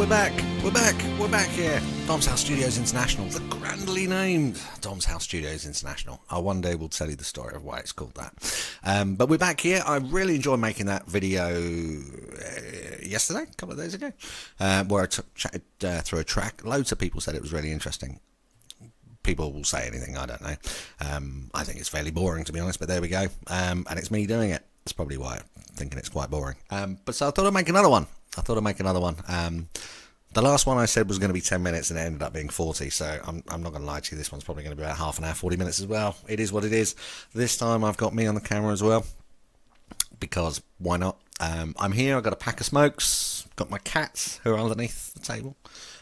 we're back here. Dom's House Studios International, the grandly named Dom's House Studios International. I one day will tell you the story of why it's called that. But we're back here. I really enjoyed making that video yesterday, a couple of days ago, where I chatted through a track. Loads of people said it was really interesting. People will say anything, I don't know. I think it's fairly boring, to be honest, but there we go. And it's me doing it. That's probably why I'm thinking it's quite boring. But so I thought I'd make another one. The last one I said was going to be 10 minutes and it ended up being 40, so I'm not going to lie to you, this one's probably going to be about half an hour, 40 minutes as well. It is what it is. This time I've got me on the camera as well, because why not? I'm here, I've got a pack of smokes, got my cats who are underneath the table,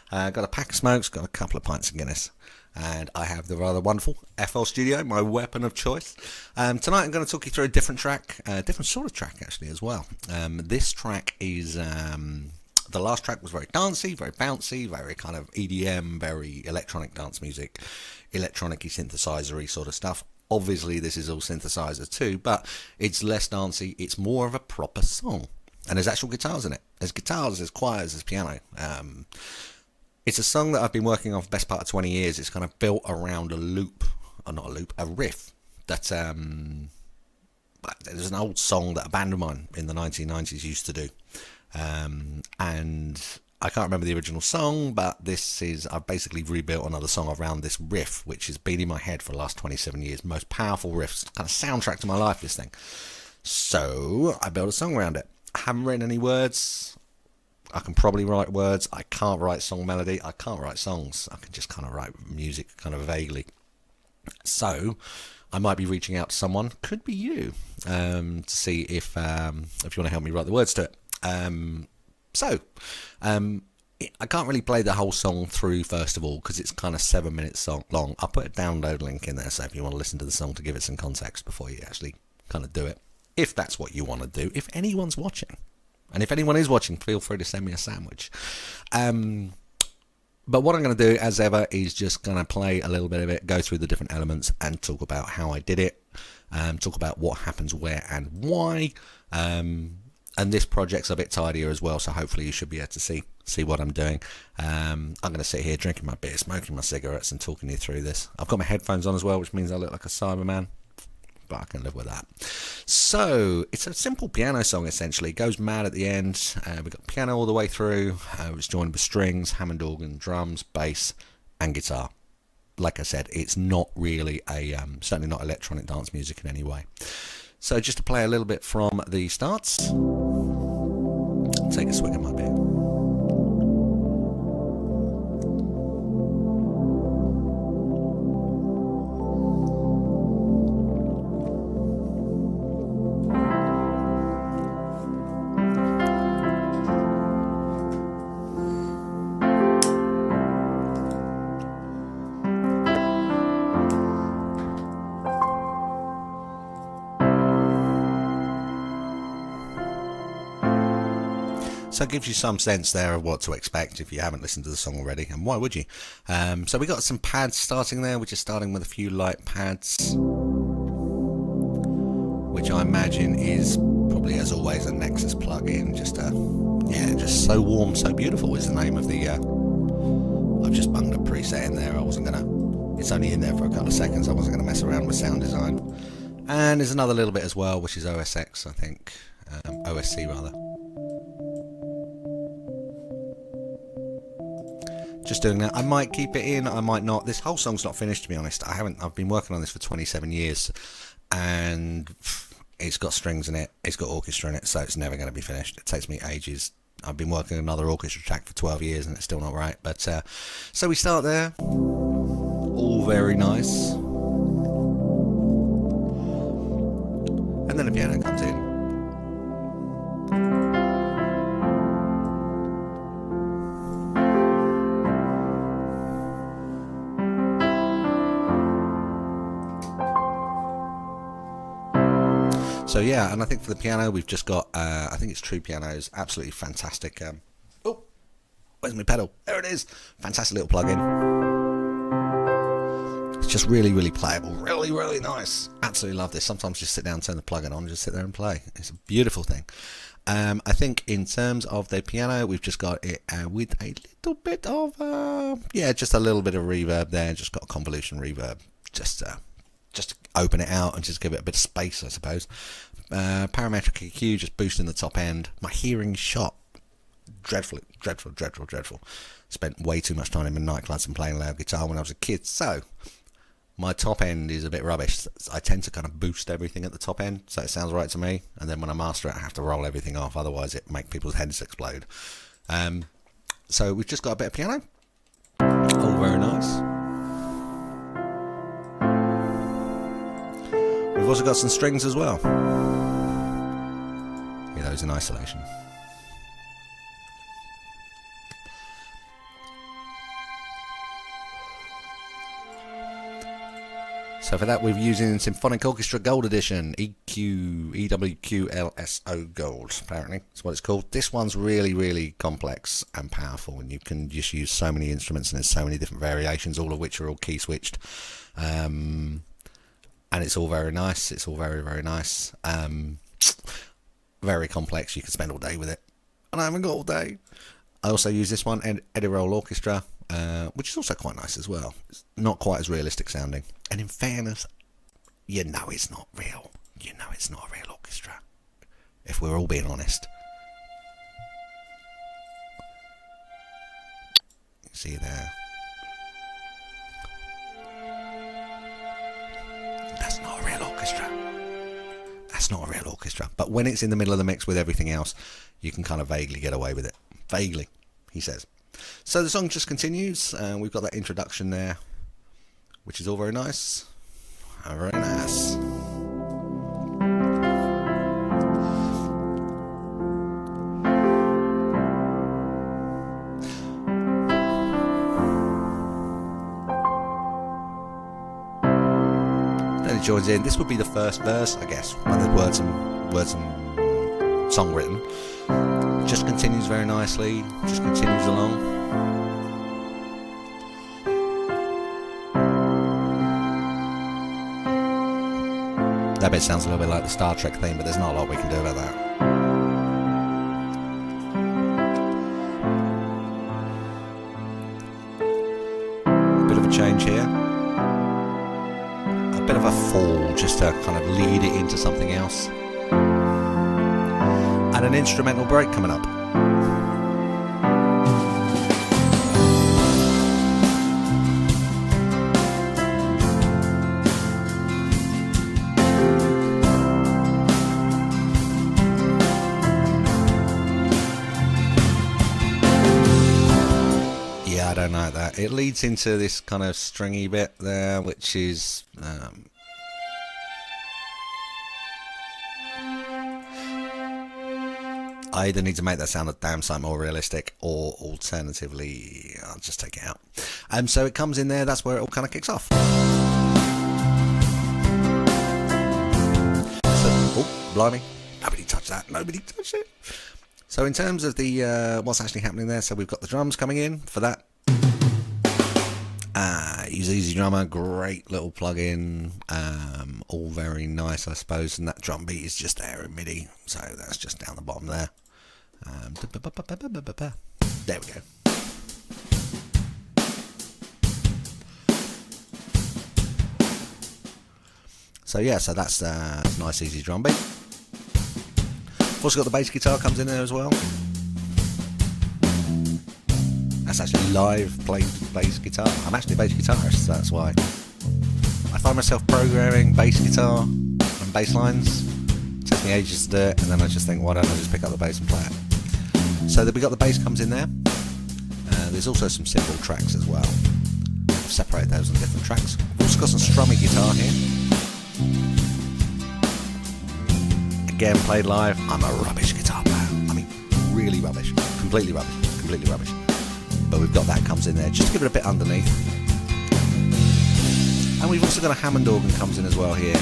got a pack of smokes, got a couple of pints of Guinness, and I have the rather wonderful FL Studio, my weapon of choice. Tonight I'm going to talk you through a different track, a different sort of track actually as well. This track is... the last track was very dancey, very bouncy, very kind of EDM, very electronic dance music, electronic-y synthesizer-y sort of stuff. Obviously this is all synthesizer too, but it's less dancey, it's more of a proper song. And there's actual guitars in it. There's guitars, there's choirs, there's piano. It's a song that I've been working on for the best part of 20 years. It's kind of built around a loop, or not a loop, a riff that... there's an old song that a band of mine in the 1990s used to do. And I can't remember the original song, but I've basically rebuilt another song around this riff, which has been in my head for the last 27 years. Most powerful riffs, kind of soundtrack to my life, this thing. So I built a song around it. I haven't written any words. I can probably write words. I can't write song melody. I can't write songs. I can just kind of write music kind of vaguely. So I might be reaching out to someone, could be you, to see if you want to help me write the words to it. I can't really play the whole song through first of all because it's kind of 7 minutes long. I'll put a download link in there so if you want to listen to the song to give it some context before you actually kind of do it, if that's what you want to do, if anyone's watching. And if anyone is watching, feel free to send me a sandwich. But what I'm going to do, as ever, is just going to play a little bit of it, go through the different elements and talk about how I did it, talk about what happens where and why. And this project's a bit tidier as well, so hopefully you should be able to see what I'm doing. I'm going to sit here drinking my beer, smoking my cigarettes and talking you through this. I've got my headphones on as well, which means I look like a Cyberman, but I can live with that. So it's a simple piano song essentially. It goes mad at the end. We've got piano all the way through. It's joined with strings, Hammond organ, drums, bass and guitar. Like I said, it's not really certainly not electronic dance music in any way. So just to play a little bit from the starts, take a swig of my beer. So it gives you some sense there of what to expect if you haven't listened to the song already, and why would you? So we got some pads starting there, which is starting with a few light pads, which I imagine is probably, as always, a Nexus plug-in. Just So Warm, So Beautiful is the name of the... I've just bunged a preset in there. It's only in there for a couple of seconds. I wasn't going to mess around with sound design. And there's another little bit as well, which is OSX, I think. OSC, rather. Just doing that. I might keep it in, I might not. This whole song's not finished, to be honest. I've been working on this for 27 years and it's got strings in it, it's got orchestra in it, so it's never going to be finished. It takes me ages. I've been working on another orchestra track for 12 years and it's still not right. But so we start there, all very nice, and then the piano comes in. So yeah, and I think for the piano we've just got, I think it's True Piano's absolutely fantastic, oh, where's my pedal? There it is! Fantastic little plug-in. It's just really, really playable, really, really nice. Absolutely love this. Sometimes just sit down, turn the plug-in on, and just sit there and play. It's a beautiful thing. I think in terms of the piano, we've just got it with a little bit of, just a little bit of reverb there. Just got a convolution reverb, just to open it out and just give it a bit of space, I suppose. Parametric EQ, just boosting the top end. My hearing shot. Dreadful. Spent way too much time in nightclubs and playing loud guitar when I was a kid, so my top end is a bit rubbish. I tend to kind of boost everything at the top end, so it sounds right to me, and then when I master it, I have to roll everything off, otherwise it makes people's heads explode. So we've just got a bit of piano. All very nice. We've also got some strings as well. Yeah, those in isolation. So for that, we're using Symphonic Orchestra Gold Edition, EWQLSO Gold, apparently that's what it's called. This one's really, really complex and powerful, and you can just use so many instruments, and there's so many different variations, all of which are all key switched. And it's all very nice. It's all very, very nice. Very complex. You can spend all day with it. And I haven't got all day. I also use this one, Edirol Orchestra, which is also quite nice as well. It's not quite as realistic sounding. And in fairness, you know it's not real. You know it's not a real orchestra, if we're all being honest. See there. That's not a real orchestra. That's not a real orchestra. But when it's in the middle of the mix with everything else, you can kind of vaguely get away with it. Vaguely, he says. So the song just continues. We've got that introduction there, which is all very nice. Very nice. Then it joins in. This would be the first verse, I guess, when there's words and song written. Just continues very nicely. Just continues along. That bit sounds a little bit like the Star Trek theme, but there's not a lot we can do about that. A bit of a change here. A bit of a fall, just to kind of lead it into something else. And an instrumental break coming up. I don't like that. It leads into this kind of stringy bit there, which is I either need to make that sound a damn sight more realistic, or alternatively I'll just take it out. So it comes in there, that's where it all kind of kicks off. So, oh, blimey, nobody touched that, nobody touched it. So in terms of the what's actually happening there, so we've got the drums coming in for that. Use Easy Drummer, great little plug-in, all very nice, I suppose, and that drum beat is just there in MIDI, so that's just down the bottom there. There we go. So yeah, so that's a nice easy drum beat. We've also got the bass guitar comes in there as well. That's actually live played bass guitar. I'm actually a bass guitarist, so that's why. I find myself programming bass guitar and bass lines. It takes me ages to do it, and then I just think, why don't I just pick up the bass and play it? So we got the bass comes in there. There's also some cymbal tracks as well. I've separated those on different tracks. We've also got some strummy guitar here. Again, played live. I'm a rubbish guitar player. I mean, really rubbish. Completely rubbish. Completely rubbish. But we've got that comes in there just to give it a bit underneath. And we've also got a Hammond organ comes in as well here.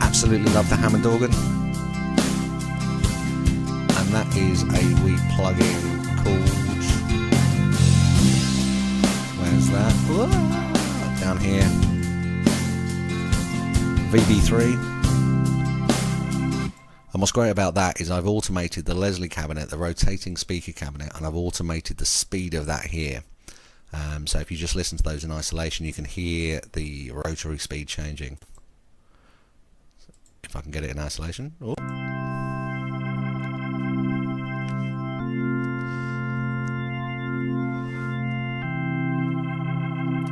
Absolutely love the Hammond organ. And that is a wee plug-in called, where's that? Whoa, down here. VB3. And what's great about that is I've automated the Leslie cabinet, the rotating speaker cabinet, and I've automated the speed of that here. So if you just listen to those in isolation, you can hear the rotary speed changing. If I can get it in isolation. Oh.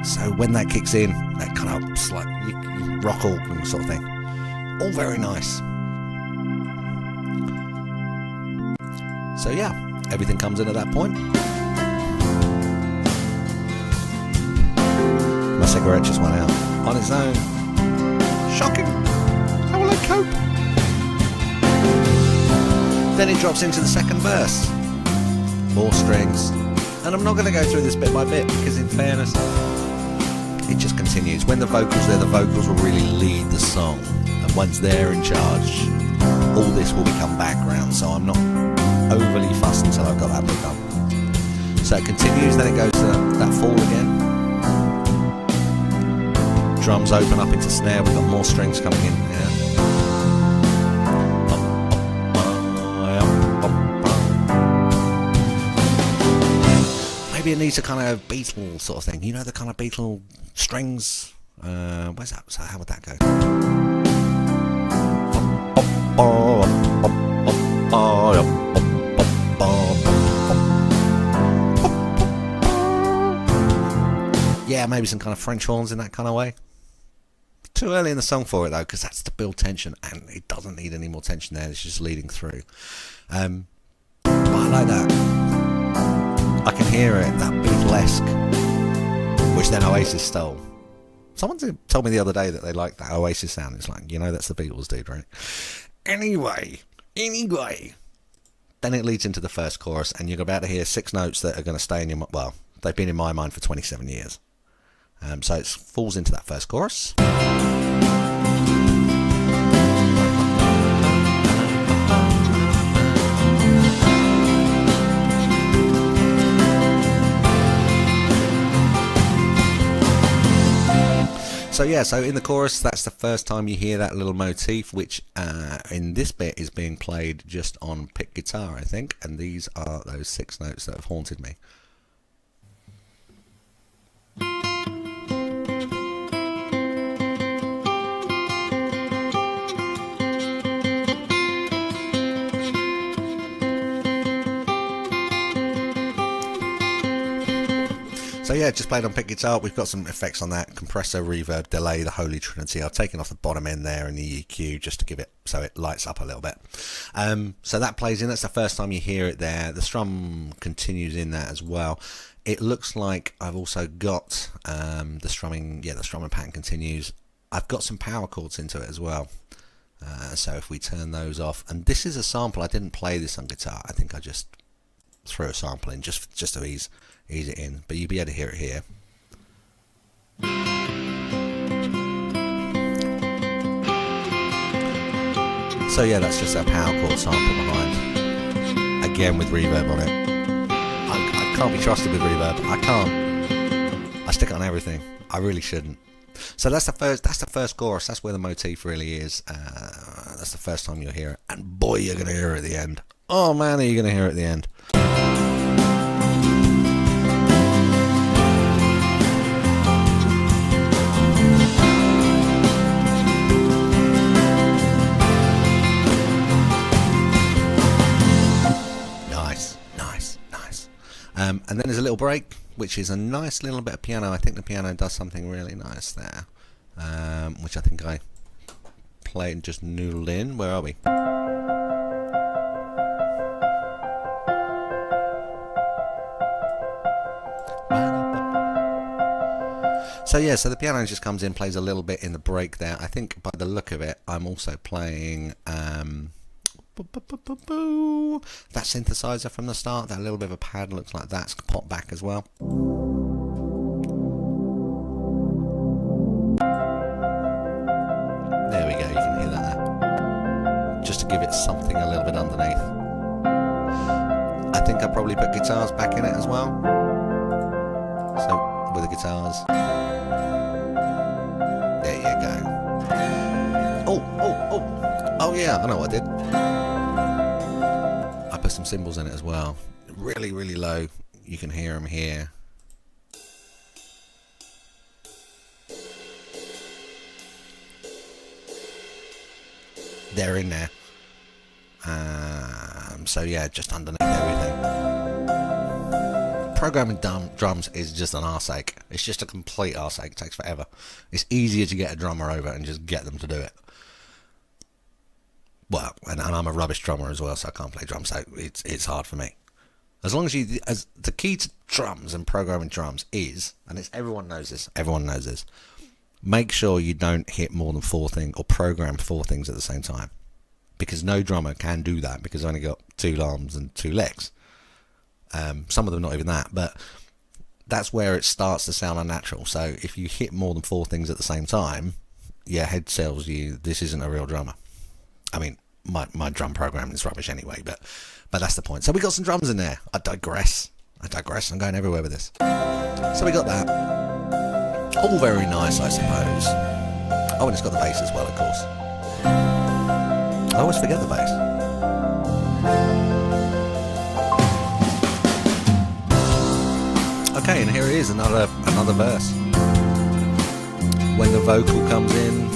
So when that kicks in, that kind of like rock organ sort of thing. All very nice. So yeah, everything comes in at that point. My cigarette just went out on its own. Shocking. How will I cope? Then it drops into the second verse. More strings. And I'm not going to go through this bit by bit because in fairness, it just continues. When the vocals there, the vocals will really lead the song. And once they're in charge, all this will become background. So I'm not overly fussed until I've got that bit done. So it continues, then it goes to that fall again. Drums open up into snare, we've got more strings coming in. Yeah. Maybe it needs a kind of Beatle sort of thing. You know, the kind of Beatle strings. Where's that? So how would that go? Yeah, maybe some kind of French horns in that kind of way. Too early in the song for it though, because that's to build tension, and it doesn't need any more tension there. It's just leading through. But I like that. I can hear it, that Beatlesque, which then Oasis stole. Someone told me the other day that they liked that Oasis sound. It's like, you know, that's the Beatles, dude, right? Anyway, then it leads into the first chorus, and you're about to hear 6 notes that are going to stay in your mind. Well, they've been in my mind for 27 years. So it falls into that first chorus. So yeah, so in the chorus, that's the first time you hear that little motif, which in this bit is being played just on pick guitar, I think, and these are those 6 notes that have haunted me. So yeah, just played on pick guitar. We've got some effects on that: compressor, reverb, delay, the holy trinity. I've taken off the bottom end there and the EQ just to give it so it lights up a little bit. So that plays in. That's the first time you hear it there. The strum continues in that as well. It looks like I've also got the strumming. Yeah, the strumming pattern continues. I've got some power chords into it as well. So if we turn those off, and this is a sample. I didn't play this on guitar. I think I just threw a sample in just to ease it in, but you'll be able to hear it here. So yeah, that's just a power chord sample behind, again with reverb on it. I can't be trusted with reverb. I can't. I stick it on everything. I really shouldn't. So that's the first chorus. That's where the motif really is. That's the first time you'll hear it, and boy, you're gonna hear it at the end. Oh man, are you gonna hear it at the end? And then there's a little break, which is a nice little bit of piano. I think the piano does something really nice there, which I think I played and just noodled in. Where are we? So yeah, so the piano just comes in, plays a little bit in the break there. I think by the look of it, I'm also playing that synthesizer from the start. That little bit of a pad looks like that's popped back as well. There we go, you can hear that there. Just to give it something a little bit underneath. I think I probably put guitars back in it as well. So with the guitars. There you go. Oh yeah, I know what I did. I put some cymbals in it as well. Really, really low. You can hear them here. They're in there. So yeah, just underneath everything. Programming drums is just an arse-ache. It's just a complete arse-ache. It takes forever. It's easier to get a drummer over and just get them to do it. Well, and I'm a rubbish drummer as well, so I can't play drums, so it's hard for me. As long as the key to drums and programming drums is, and everyone knows this, make sure you don't hit more than 4 things or program 4 things at the same time. Because no drummer can do that because they've only got 2 arms and 2 legs. Some of them not even that, but that's where it starts to sound unnatural. So if you hit more than 4 things at the same time, your head tells you this isn't a real drummer. I mean, my drum programming is rubbish anyway, but that's the point. So we got some drums in there. I digress. I'm going everywhere with this. So we got that. All very nice, I suppose. Oh, and it's got the bass as well, of course. I always forget the bass. Okay, and here it is, another verse. When the vocal comes in.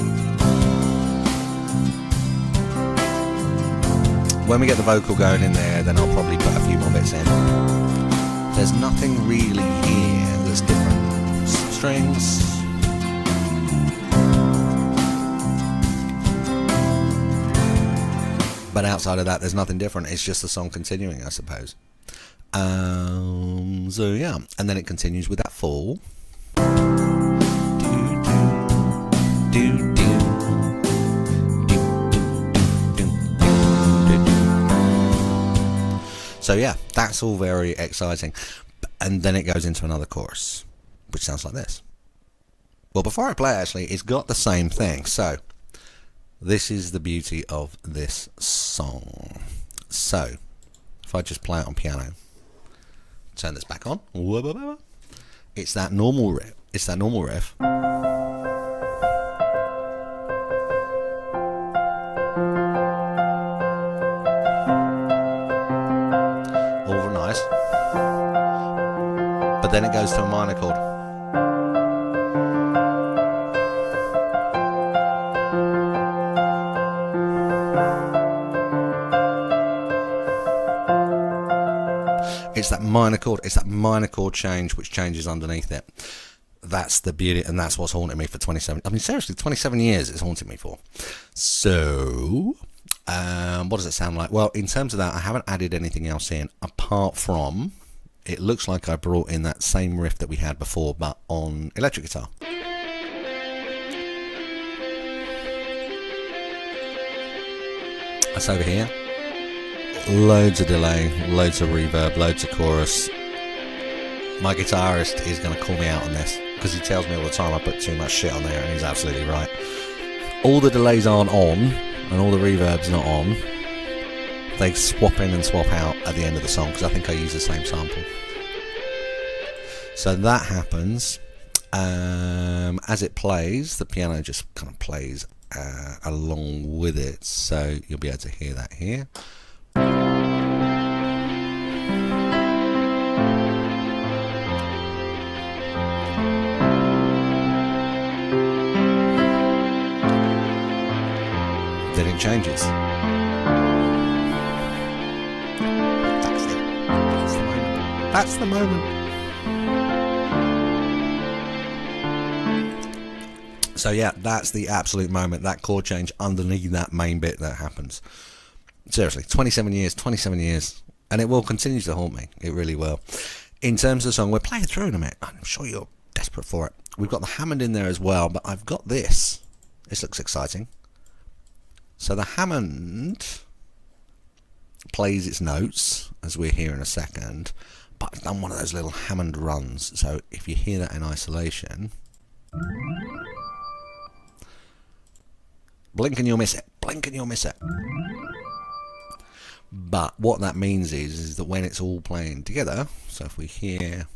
When we get the vocal going in there, then I'll probably put a few more bits in. There's nothing really here that's different. Strings. But outside of that, there's nothing different. It's just the song continuing, I suppose. So yeah, and then it continues with that fall. So yeah, that's all very exciting. And then it goes into another chorus, which sounds like this. Well, before I play, actually, it's got the same thing. So this is the beauty of this song. So if I just play it on piano, turn this back on. It's that normal riff. It's that normal riff. All nice. But then it goes to a minor chord. It's that minor chord. It's that minor chord change which changes underneath it. That's the beauty, and that's what's haunted me for 27. I mean, seriously, 27 years it's haunted me for. So, what does it sound like? Well, in terms of that, I haven't added anything else in apart from it looks like I brought in that same riff that we had before, but on electric guitar. That's over here. Loads of delay, loads of reverb, loads of chorus. My guitarist is going to call me out on this because he tells me all the time I put too much shit on there, and he's absolutely right. All the delays aren't on and all the reverb's not on. They swap in and swap out at the end of the song because I think I use the same sample. So that happens. As it plays, the piano just kind of plays along with it, so you'll be able to hear that here. Then it changes. That's it. That's the moment. So yeah, that's the absolute moment. That chord change underneath that main bit that happens. Seriously, 27 years, and it will continue to haunt me. It really will. In terms of the song, we're playing through in a minute. I'm sure you're desperate for it. We've got the Hammond in there as well, but I've got this. This looks exciting. So the Hammond plays its notes, as we'll hear in a second, but I've done one of those little Hammond runs. So if you hear that in isolation, blink and you'll miss it. Blink and you'll miss it. But what that means is that when it's all playing together, so if we hear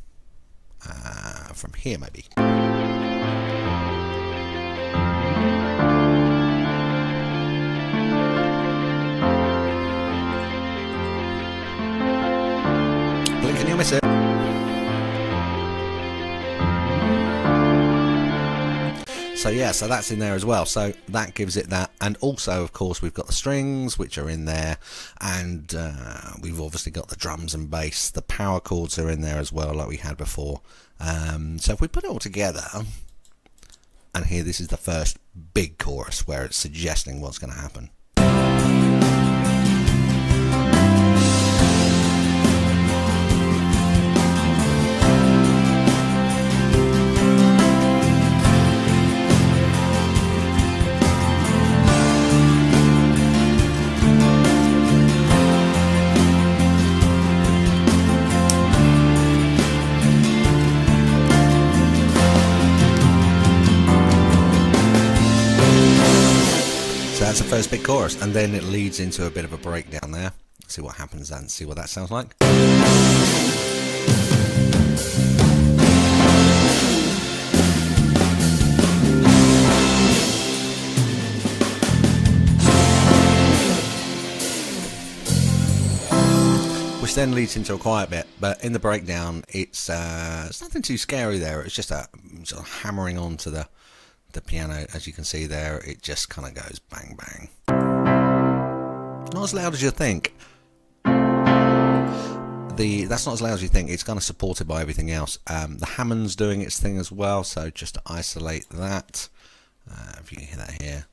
from here maybe. and you'll miss it. So yeah, so that's in there as well. So that gives it that, and also of course we've got the strings which are in there, and we've obviously got the drums and bass. The power chords are in there as well, like we had before. So if we put it all together, and here this is the first big chorus where it's suggesting what's going to happen. That's the first big chorus, and then it leads into a bit of a breakdown there. Let's see what happens and see what that sounds like. Which then leads into a quiet bit, but in the breakdown it's nothing too scary there. It's just a sort of hammering onto the piano. As you can see there, it just kind of goes bang bang. Not as loud as you think. That's not as loud as you think. It's kind of supported by everything else. The Hammond's doing its thing as well, so just to isolate that, if you can hear that here.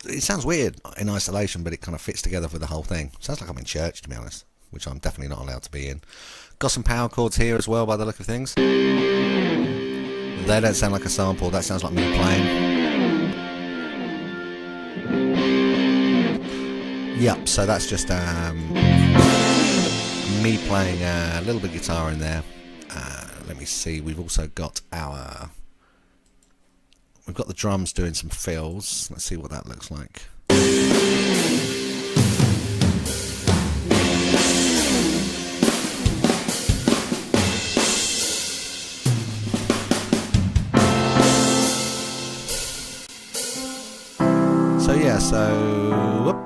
It sounds weird in isolation, but it kind of fits together with the whole thing. Sounds like I'm in church, to be honest, which I'm definitely not allowed to be in. Got some power chords here as well by the look of things. They don't sound like a sample, that sounds like me playing. Yep, so that's just me playing a little bit of guitar in there. Let me see, we've also got we've got the drums doing some fills. Let's see what that looks like. So yeah, so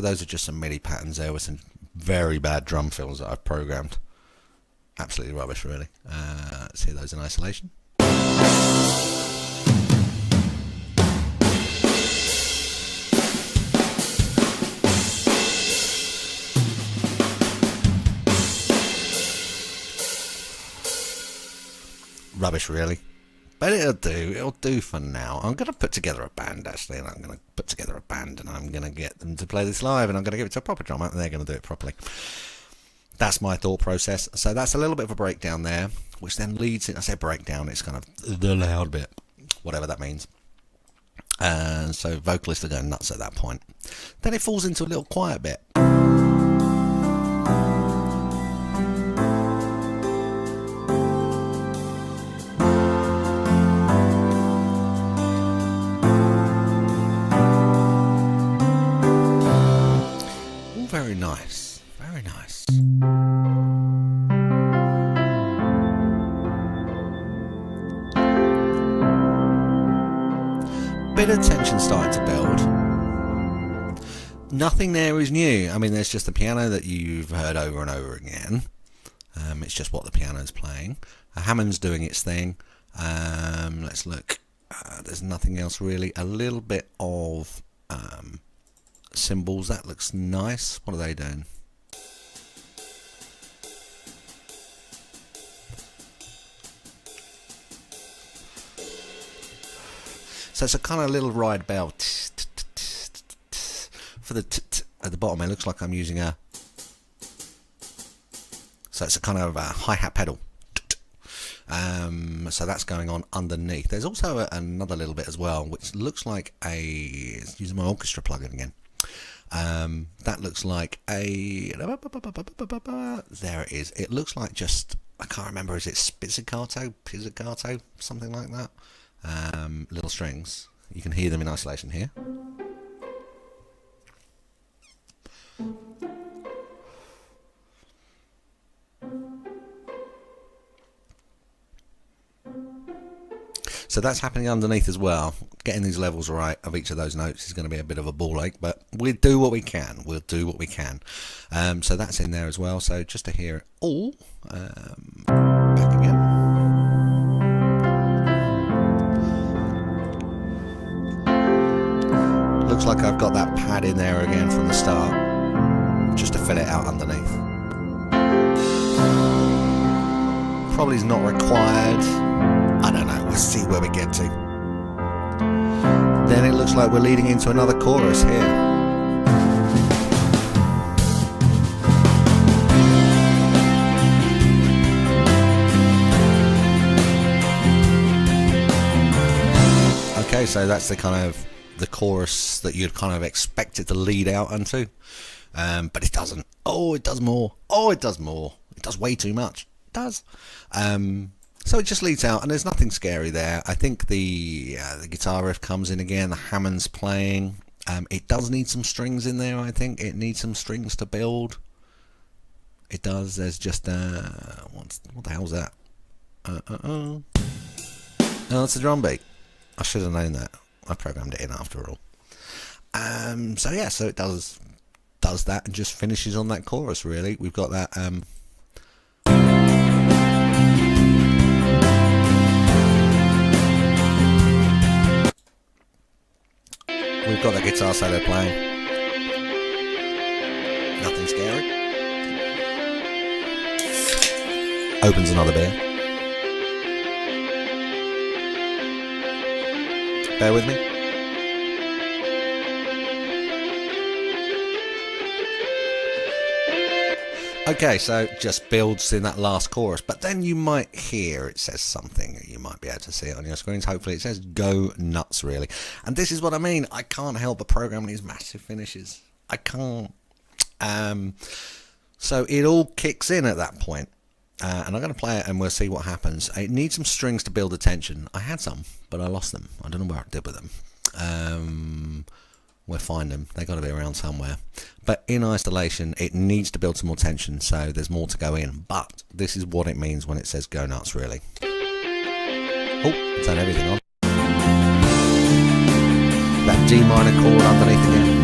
those are just some MIDI patterns there with some very bad drum fills that I've programmed. Absolutely rubbish, really. Let's hear those in isolation. Rubbish, really. But it'll do for now. I'm going to put together a band, actually, and I'm going to put together a band, and I'm going to get them to play this live, and I'm going to give it to a proper drummer, and they're going to do it properly. That's my thought process. So that's a little bit of a breakdown there, which then leads in, I say breakdown, it's kind of the loud bit, whatever that means. And so vocalists are going nuts at that point. Then it falls into a little quiet bit. Very nice, very nice. Bit of tension starting to build. Nothing there is new. I mean, there's just the piano that you've heard over and over again. It's just what the piano's playing. Hammond's doing its thing. Let's look. There's nothing else really. A little bit of cymbals, that looks nice. What are they doing? So it's a kind of little ride bell for the at the bottom. It looks like I'm using a, so it's a kind of a hi-hat pedal. So that's going on underneath. There's also another little bit as well, which looks like using my orchestra plugin again. That looks like a, there it is. It looks like just, I can't remember, is it pizzicato, something like that. Little strings. You can hear them in isolation here. So that's happening underneath as well. getting these levels right of each of those notes is going to be a bit of a ball ache, but we'll do what we can. We'll do what we can. So that's in there as well. So just to hear it all, back again. Looks like I've got that pad in there again from the start, just to fill it out underneath. Probably is not required. I don't know, we'll see where we get to. Then it looks like we're leading into another chorus here. Okay, so that's the kind of the chorus that you'd kind of expect it to lead out onto, but it doesn't. Oh, it does more. Oh, it does more. It does way too much. It does. So it just leads out, and there's nothing scary there. I think the guitar riff comes in again. The Hammond's playing. It does need some strings in there. I think it needs some strings to build. It does. There's just what the hell's that? Oh, it's a drum beat. I should have known that. I programmed it in after all. So yeah, so it does that and just finishes on that chorus. Really, we've got that. We've got the guitar solo playing. Nothing scary. Opens another beer. Bear with me. Okay, so just builds in that last chorus, but then you might hear it says something. You might be able to see it on your screens. Hopefully it says go nuts, really. And this is what I mean. I can't help but program these massive finishes. I can't. So it all kicks in at that point. And I'm going to play it and we'll see what happens. It needs some strings to build the tension. I had some, but I lost them. I don't know what I did with them. We'll find them. They've got to be around somewhere. But in isolation, it needs to build some more tension, so there's more to go in. But this is what it means when it says go nuts, really. Oh, turn everything on. That D minor chord underneath again.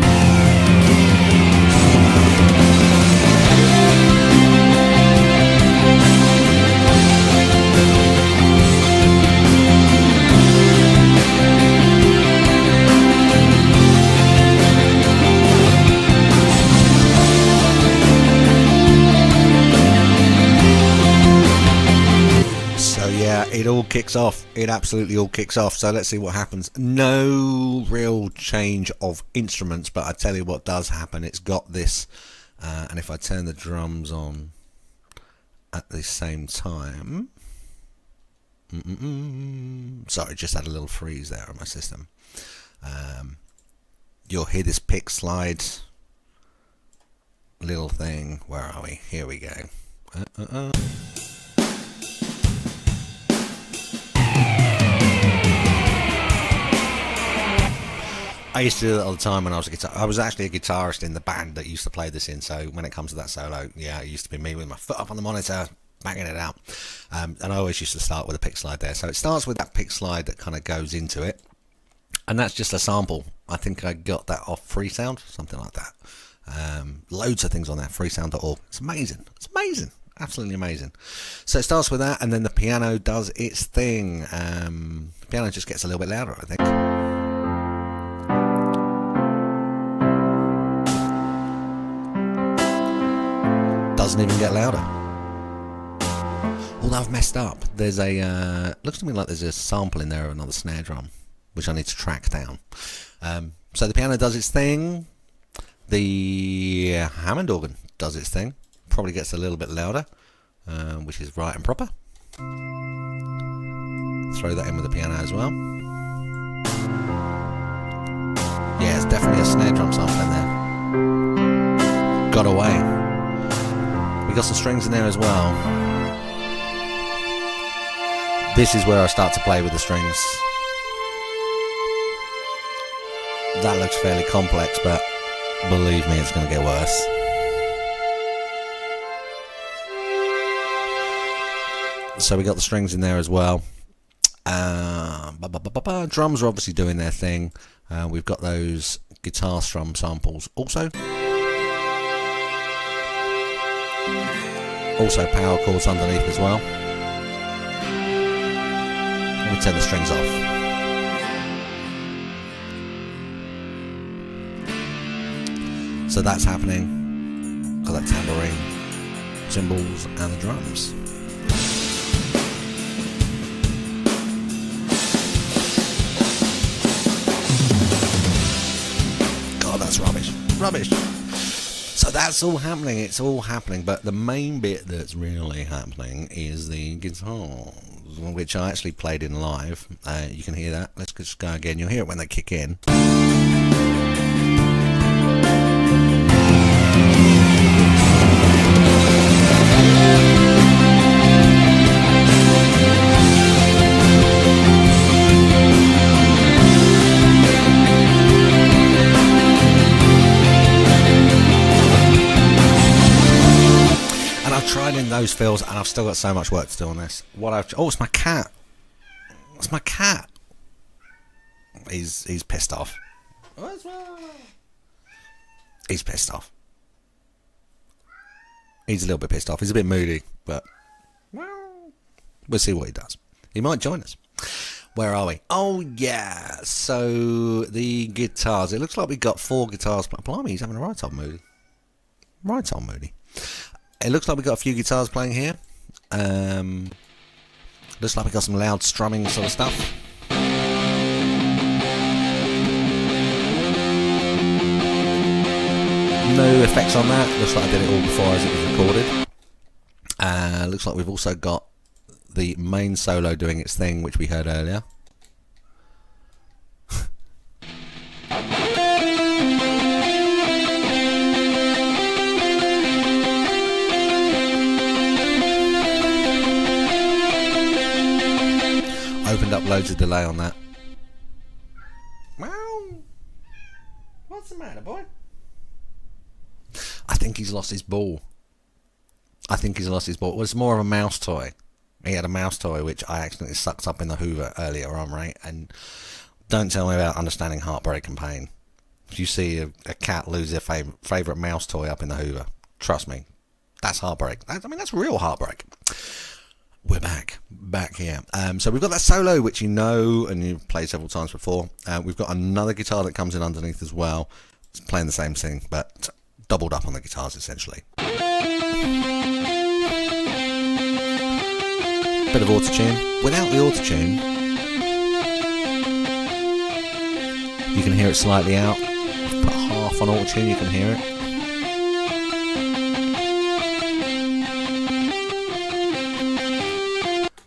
It all kicks off. It absolutely all kicks off. So let's see what happens. No real change of instruments, but I tell you what does happen. It's got this, and if I turn the drums on at the same time, sorry, just had a little freeze there on my system. You'll hear this pick slide little thing. Where are we? Here we go. I used to do that all the time when I was a guitar. I was actually a guitarist in the band that used to play this in. So when it comes to that solo, yeah, it used to be me with my foot up on the monitor, banging it out. And I always used to start with a pick slide there. So it starts with that pick slide that kind of goes into it, and that's just a sample. I think I got that off Freesound, something like that. Loads of things on there, freesound.org. It's amazing. It's amazing. Absolutely amazing. So it starts with that, and then the piano does its thing. The piano just gets a little bit louder, I think. Doesn't even get louder. Although I've messed up. There's a looks to me like there's a sample in there of another snare drum, which I need to track down. So the piano does its thing. The Hammond organ does its thing. Probably gets a little bit louder, which is right and proper. Throw that in with the piano as well. Yeah, it's definitely a snare drum sample in there. Got away. We got some strings in there as well. This is where I start to play with the strings. That looks fairly complex, but believe me, it's going to get worse. So we got the strings in there as well. Drums are obviously doing their thing. We've got those guitar strum samples also. Also power chords underneath as well. Let me turn the strings off. So that's happening. Got that tambourine, cymbals and the drums. God, that's rubbish. Rubbish. So that's all happening, it's all happening, but the main bit that's really happening is the guitars, which I actually played in live. You can hear that. Let's just go again. You'll hear it when they kick in. Tried in those fills and I've still got so much work to do on this. Oh, it's my cat. It's my cat. He's pissed off. He's pissed off. He's a little bit pissed off. He's a bit moody, but we'll see what he does. He might join us. Where are we? Oh yeah. So the guitars. It looks like we got 4 guitars. Blimey, he's having a right old moody. Right old moody. It looks like we've got a few guitars playing here. Looks like we've got some loud strumming sort of stuff. No effects on that. Looks like I did it all before as it was recorded. Looks like we've also got the main solo doing its thing, which we heard earlier. Opened up loads of delay on that. What's the matter, boy? I think he's lost his ball. It was more of a mouse toy. He had a mouse toy which I accidentally sucked up in the Hoover earlier on, right? And don't tell me about understanding heartbreak and pain. If you see a cat lose their favourite mouse toy up in the Hoover, trust me, that's heartbreak. That's real heartbreak. We're back here. So we've got that solo, which you know and you've played several times before. We've got another guitar that comes in underneath as well. It's playing the same thing, but doubled up on the guitars essentially. Bit of auto-tune. Without the auto-tune, you can hear it slightly out. Put half on auto-tune, you can hear it.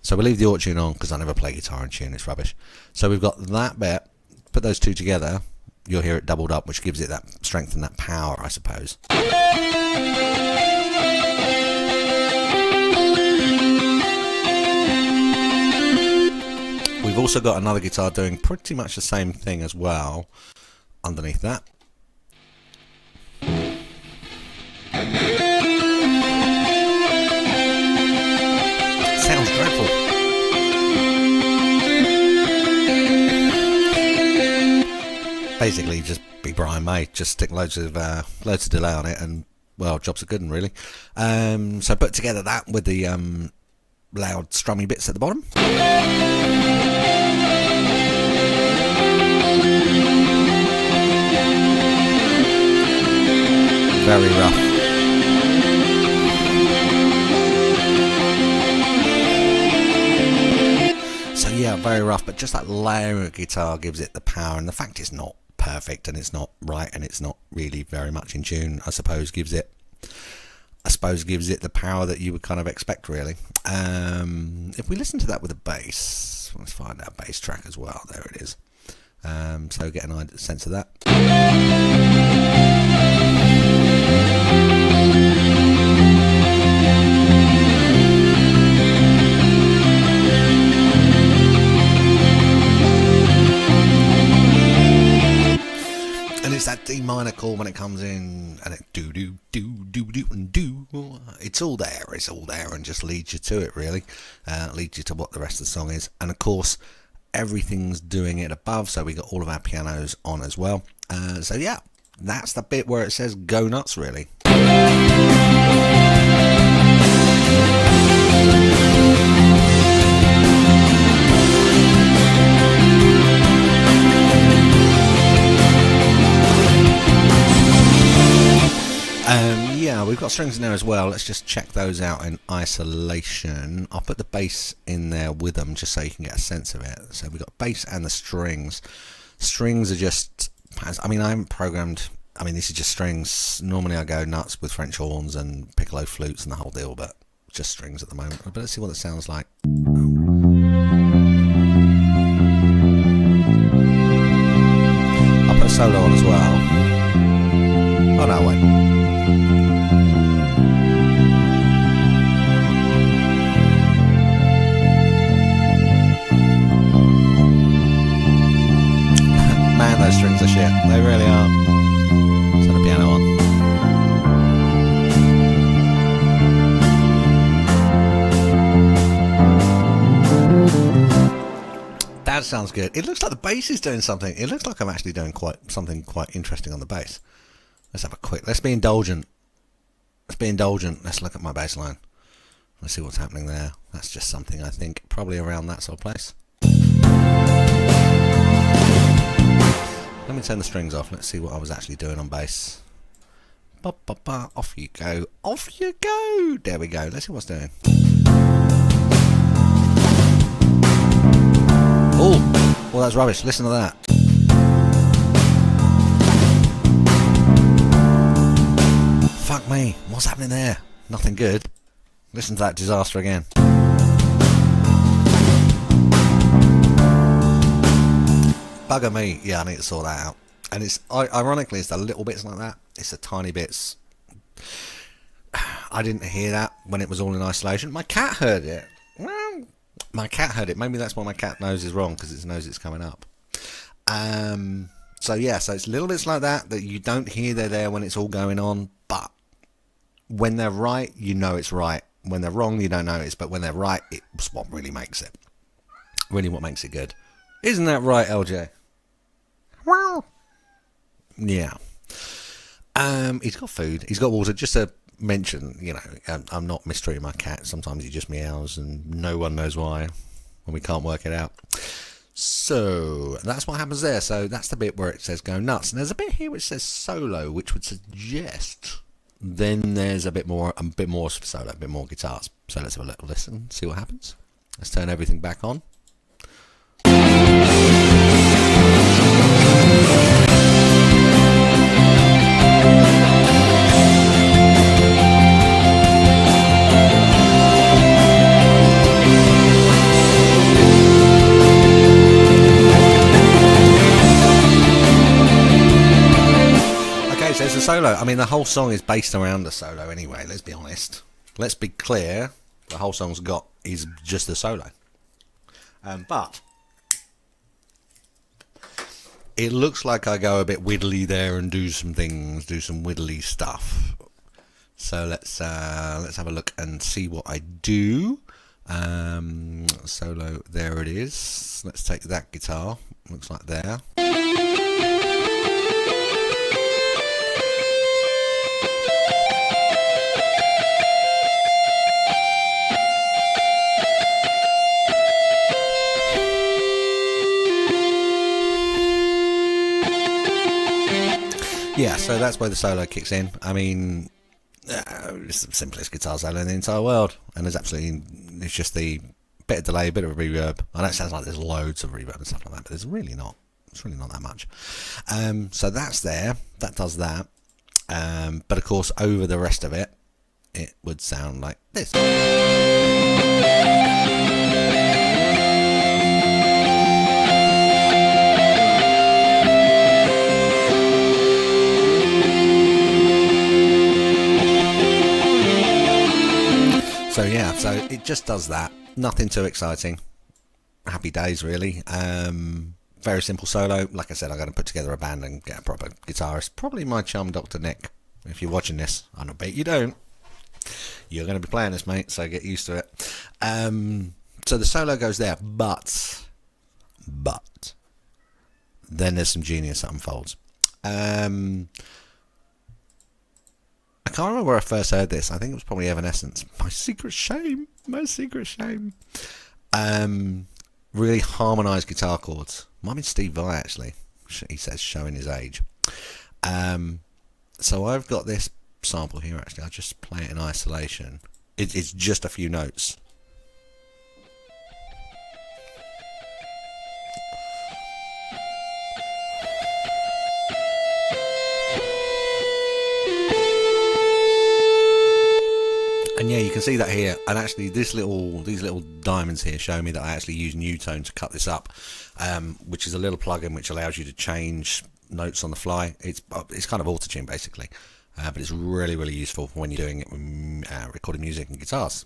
So we'll leave the auto-tune on because I never play guitar in tune, it's rubbish. So we've got that bit, put those two together, you'll hear it doubled up, which gives it that strength and that power, I suppose. We've also got another guitar doing pretty much the same thing as well underneath that. Sounds dreadful. Basically, just be Brian May. Just stick loads of delay on it, and well, jobs are good and really. So put together that with the loud strummy bits at the bottom. Very rough. So yeah, very rough, but just that layer of guitar gives it the power, and the fact it's not perfect and it's not right and it's not really very much in tune, I suppose gives it the power that you would kind of expect really. If we listen to that with a bass, let's find our bass track as well. There it is. So get a sense of that. And it's that D minor chord when it comes in, and it do do do do do and do. It's all there, and just leads you to it really. Leads you to what the rest of the song is, and of course, everything's doing it above, so we got all of our pianos on as well. So yeah, that's the bit where it says go nuts, really. Yeah, we've got strings in there as well. Let's just check those out in isolation. I'll put the bass in there with them just so you can get a sense of it. So we've got bass and the strings. Strings are just, I mean, I haven't programmed, I mean, these are just strings. Normally I go nuts with French horns and piccolo flutes and the whole deal, but just strings at the moment. But let's see what it sounds like. I'll put a solo on as well. Oh no, wait. Man, those strings are shit. They really are. Turn the piano on. That sounds good. It looks like the bass is doing something. It looks like I'm actually doing something quite interesting on the bass. Let's have a quick. Let's be indulgent. Let's look at my bass line. Let's see what's happening there. That's just something I think probably around that sort of place. Let me turn the strings off. Let's see what I was actually doing on bass. Ba, ba, ba. Off you go. Off you go. There we go. Let's see what's doing. Oh, well, that's rubbish. Listen to that. Fuck me. What's happening there? Nothing good. Listen to that disaster again. Bugger me. Yeah, I need to sort that out. And it's ironically, it's the little bits like that. It's the tiny bits. I didn't hear that when it was all in isolation. My cat heard it. Well, my cat heard it. Maybe that's why my cat knows is wrong, because it knows it's coming up. So yeah, so it's little bits like that that you don't hear they're there when it's all going on. But when they're right, you know it's right. When they're wrong, you don't notice. But when they're right, it's what really makes it. Really what makes it good. Isn't that right, LJ? Well, yeah. He's got food. He's got water. Just to mention, you know, I'm not mistreating my cat. Sometimes he just meows and no one knows why, and we can't work it out. So that's what happens there. So that's the bit where it says go nuts. And there's a bit here which says solo, which would suggest then there's a bit more solo, a bit more guitars. So let's have a little listen, see what happens. Let's turn everything back on. So it's a solo. I mean, the whole song is based around a solo anyway, let's be honest. Let's be clear. The whole song's is just a solo. But it looks like I go a bit widdly there and do some things, do some widdly stuff. So let's have a look and see what I do. Solo, there it is. Let's take that guitar. Looks like there. Yeah, so that's where the solo kicks in. I mean, it's the simplest guitar solo in the entire world, and it's just the bit of delay, a bit of reverb. I know it sounds like there's loads of reverb and stuff like that, but there's really not. It's really not that much. So that's there. That does that. But of course, over the rest of it, it would sound like this. So yeah, so it just does that. Nothing too exciting. Happy days, really. Very simple solo. Like I said, I'm going to put together a band and get a proper guitarist. Probably my chum, Dr. Nick. If you're watching this, I don't bet you don't. You're going to be playing this, mate, so get used to it. So the solo goes there, but But then there's some genius that unfolds. I can't remember where I first heard this. I think it was probably Evanescence. My secret shame. My secret shame. Really harmonised guitar chords. Might be Steve Vai, actually. He says, showing his age. So I've got this sample here, actually. I'll just play it in isolation. It's just a few notes. And yeah, you can see that here. And actually, these little diamonds here show me that I actually use Newtone to cut this up, which is a little plugin which allows you to change notes on the fly. It's kind of autotune basically, but it's really, really useful when you're doing it when recording music and guitars.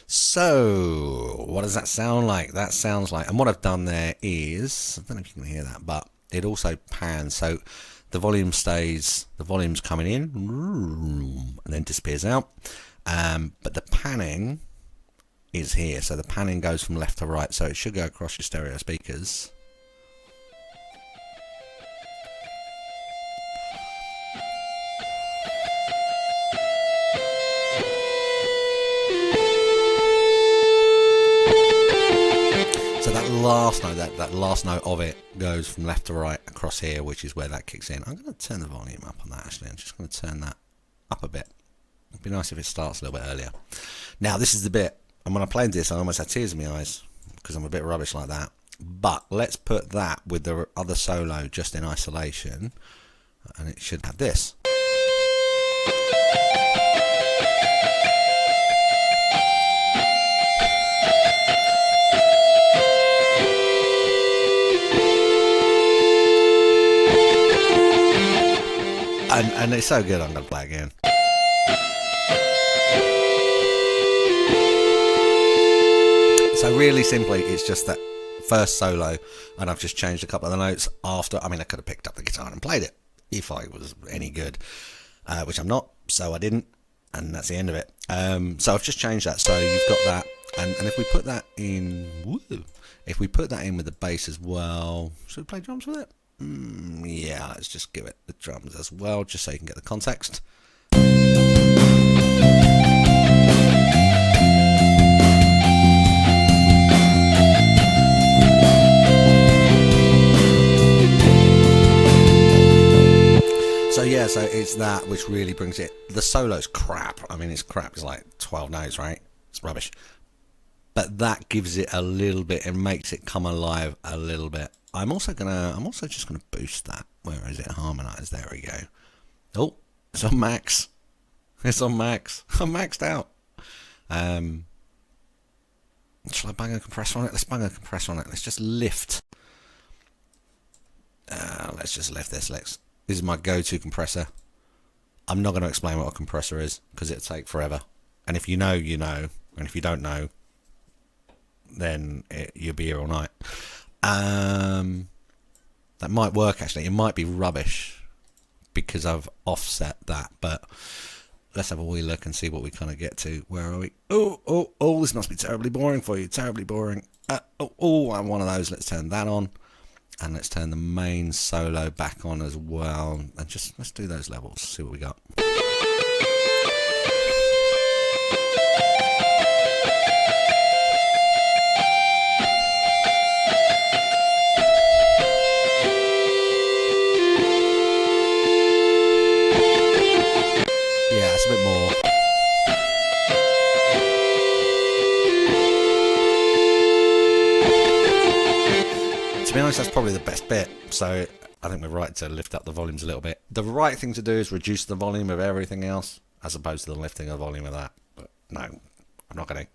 So what does that sound like? That sounds like, and what I've done there is, I don't know if you can hear that, but it also pans. So the volume stays, the volume's coming in and then disappears out. But the panning is here, so the panning goes from left to right, so it should go across your stereo speakers. So that last note, that last note of it goes from left to right across here, which is where that kicks in. I'm going to turn the volume up on that, actually. I'm just going to turn that up a bit. It'd be nice if it starts a little bit earlier. Now, this is the bit, and when I played this, I almost had tears in my eyes because I'm a bit rubbish like that. But let's put that with the other solo just in isolation, and it should have this. And it's so good, I'm going to play it again. So really simply, it's just that first solo, and I've just changed a couple of the notes after. I mean, I could have picked up the guitar and played it if I was any good, which I'm not, so I didn't, and that's the end of it. So I've just changed that, so you've got that, and if we put that in, if we put that in with the bass as well, should we play drums with it? Yeah, let's just give it the drums as well, just so you can get the context. So yeah, so it's that which really brings it. The solo's crap. I mean, it's crap. It's like 12 notes, right? It's rubbish. But that gives it a little bit and makes it come alive a little bit. I'm also just gonna boost that. Where is it? Harmonize. There we go. Oh, it's on max. It's on max. I'm maxed out. Shall I bang a compressor on it? Let's bang a compressor on it. Let's just lift. Let's just lift this. This is my go-to compressor. I'm not going to explain what a compressor is because it'll take forever. And if you know, you know. And if you don't know, then you'll be here all night. That might work, actually. It might be rubbish because I've offset that. But let's have a wee look and see what we kind of get to. Where are we? Oh, this must be terribly boring for you. Terribly boring. I'm one of those. Let's turn that on. And let's turn the main solo back on as well. And just let's do those levels, see what we got. Yeah, it's a bit more. To be honest, that's probably the best bit, so I think we're right to lift up the volumes a little bit. The right thing to do is reduce the volume of everything else as opposed to the lifting of the volume of that. But no, I'm not going to.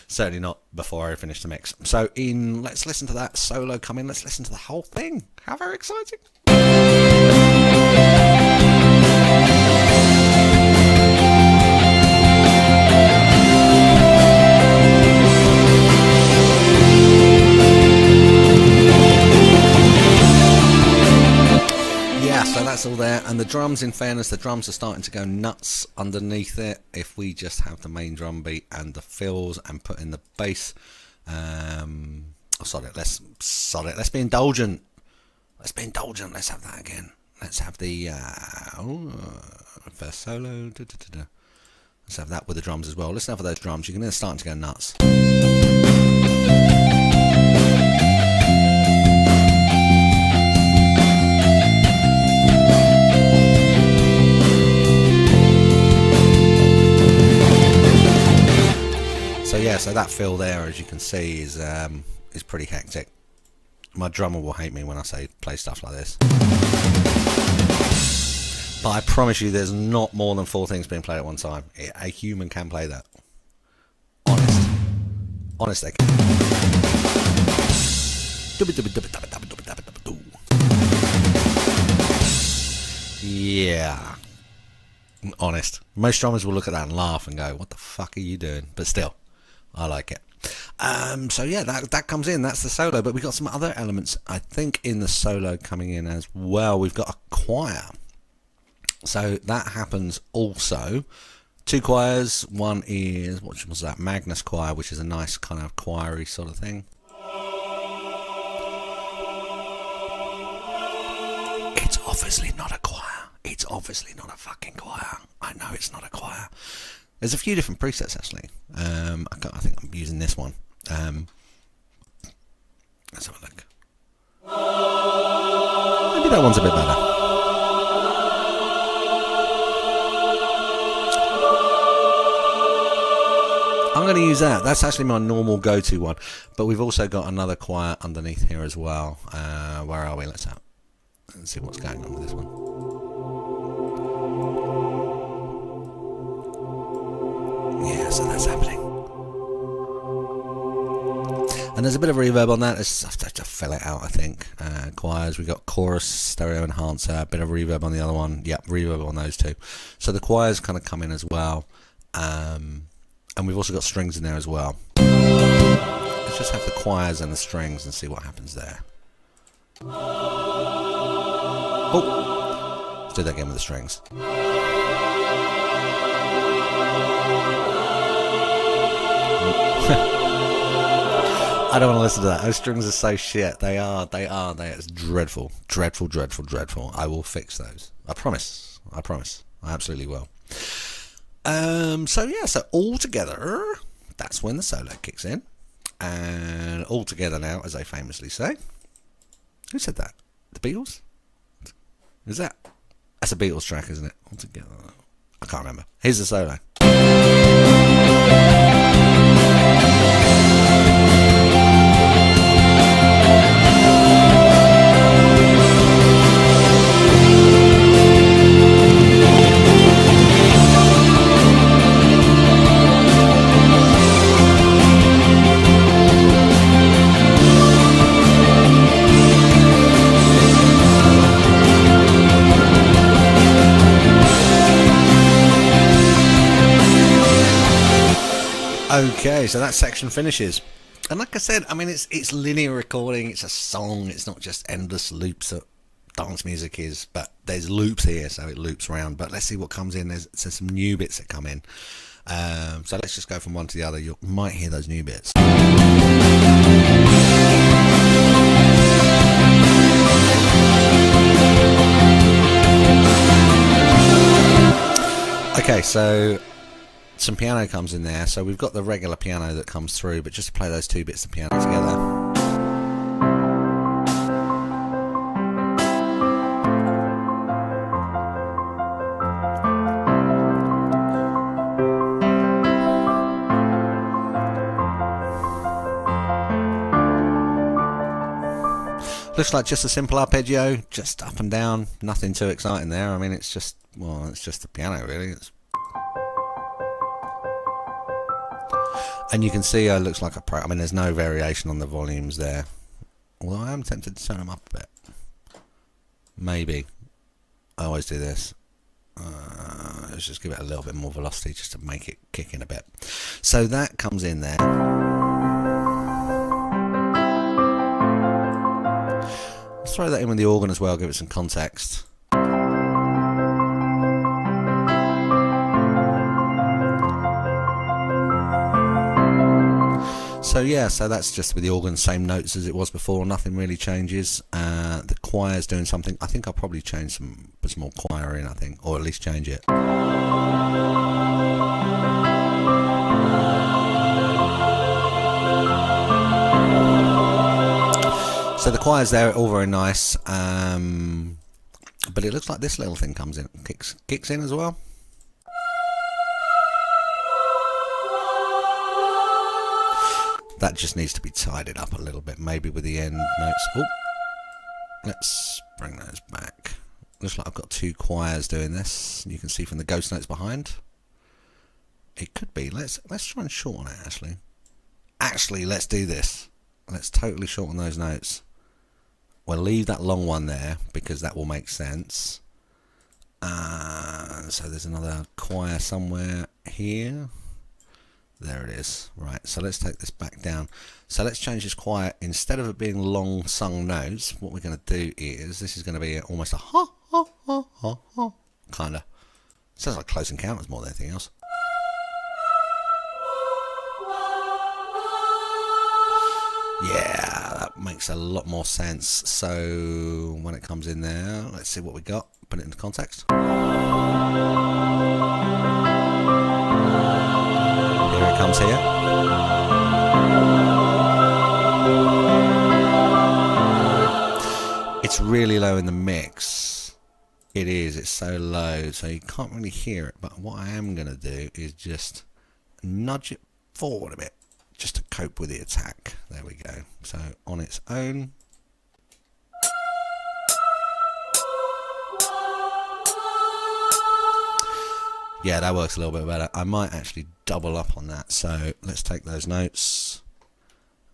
Certainly not before I finish the mix. So let's listen to that solo come in. Let's listen to the whole thing. How very exciting. So that's all there, and the drums, in fairness, the drums are starting to go nuts underneath it. If we just have the main drum beat and the fills and put in the bass, Oh, sod it. Let's be indulgent. Let's be indulgent. Let's have that again. Let's have the first solo. Let's have that with the drums as well. Listen out for those drums. You're starting to go nuts. So yeah, so that fill there, as you can see, is pretty hectic. My drummer will hate me when I say play stuff like this. But I promise you there's not more than 4 things being played at one time. A human can play that. Honest they can. Yeah. Honest. Most drummers will look at that and laugh and go, what the fuck are you doing? But still, I like it. So yeah, that comes in. That's the solo. But we've got some other elements, I think, in the solo coming in as well. We've got a choir. So that happens also. 2 choirs. One is, what was that? Magnus choir, which is a nice kind of choiry sort of thing. It's obviously not a choir. It's obviously not a fucking choir. I know it's not a choir. There's a few different presets actually. I think I'm using this one. Let's have a look. Maybe that one's a bit better. I'm going to use that. That's actually my normal go-to one. But we've also got another choir underneath here as well. Where are we? Let's see what's going on with this one. Yeah, so that's happening. And there's a bit of reverb on that. I just have to fill it out, I think. Choirs, we've got chorus, stereo enhancer, a bit of reverb on the other one. Yep, reverb on those 2. So the choirs kind of come in as well. And we've also got strings in there as well. Let's just have the choirs and the strings and see what happens there. Oh, let's do that again with the strings. I don't want to listen to that. Those strings are so shit. They are. It's dreadful. Dreadful. I will fix those. I promise. I absolutely will. So yeah, so all together, that's when the solo kicks in. And all together now, as they famously say. Who said that? The Beatles? Is that? That's a Beatles track, isn't it? All together. I can't remember. Here's the solo. Okay, so that section finishes. And like I said, I mean, it's linear recording, it's a song, it's not just endless loops that dance music is, but there's loops here, so it loops around. But let's see what comes in. There's some new bits that come in. So let's just go from one to the other. You might hear those new bits. Okay, so some piano comes in there. So we've got the regular piano that comes through, but just to play those 2 bits of piano together. Looks like just a simple arpeggio, just up and down, nothing too exciting there. I mean, it's just the piano really. And you can see it looks like I mean, there's no variation on the volumes there. Although I am tempted to turn them up a bit. Maybe. I always do this. Let's just give it a little bit more velocity just to make it kick in a bit. So that comes in there. Let's throw that in with the organ as well, give it some context. So yeah, so that's just with the organ, same notes as it was before, nothing really changes. The choir's doing something. I think I'll probably change put some more choir in, I think, or at least change it. So the choir's there, all very nice, but it looks like this little thing comes in, kicks in as well. That just needs to be tidied up a little bit, maybe with the end notes. Oh, let's bring those back. Looks like I've got two choirs doing this. You can see from the ghost notes behind. It could be. Let's try and shorten it, actually. Actually, let's do this. Let's totally shorten those notes. We'll leave that long one there because that will make sense. So there's another choir somewhere here. There it is. Right, so let's take this back down. So let's change this choir. Instead of it being long sung notes, what we're going to do is, this is going to be almost a ha, ha, ha, ha, ha, kind of. Sounds like Close Encounters more than anything else. Yeah, that makes a lot more sense. So when it comes in there, let's see what we got. Put it into context. Here it comes here. It's really low in the mix. It is, it's so low, so you can't really hear it. But what I am going to do is just nudge it forward a bit, just to cope with the attack. There we go. So on its own. Yeah, that works a little bit better. I might actually double up on that. So let's take those notes,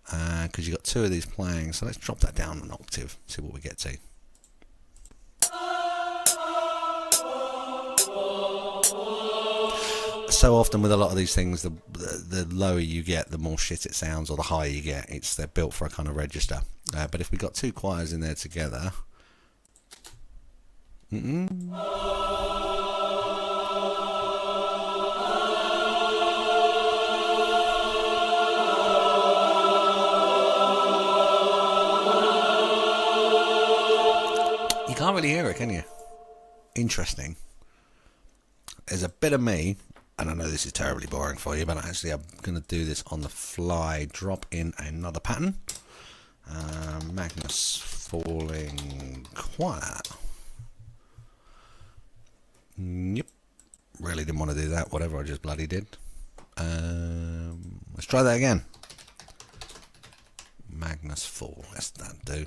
because you've got two of these playing. So let's drop that down an octave, see what we get to. So often with a lot of these things, the lower you get, the more shit it sounds, or the higher you get. They're built for a kind of register. But if we got two choirs in there together, you can't really hear it, can you? Interesting. There's a bit of me, and I know this is terribly boring for you, but actually I'm going to do this on the fly. Drop in another pattern. Magnus Falling Choir. Yep. Really didn't want to do that, whatever I just bloody did. Let's try that again. Magnus Fall. Let's that do.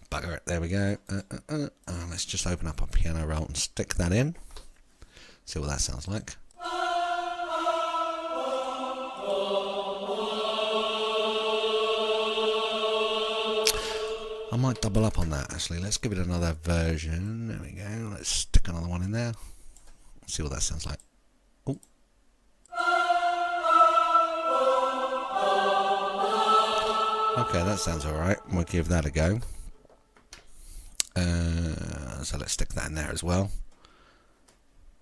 Bugger it. There we go. Let's just open up a piano roll and stick that in. See what that sounds like. I might double up on that actually. Let's give it another version. There we go. Let's stick another one in there. See what that sounds like. Oh. Okay, that sounds alright. We'll give that a go. So let's stick that in there as well.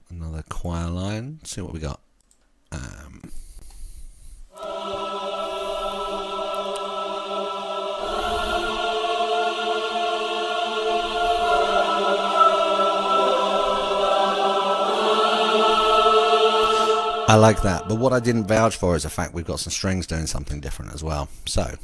Another choir line. See what we got. I like that, but what I didn't vouch for is the fact we've got some strings doing something different as well. So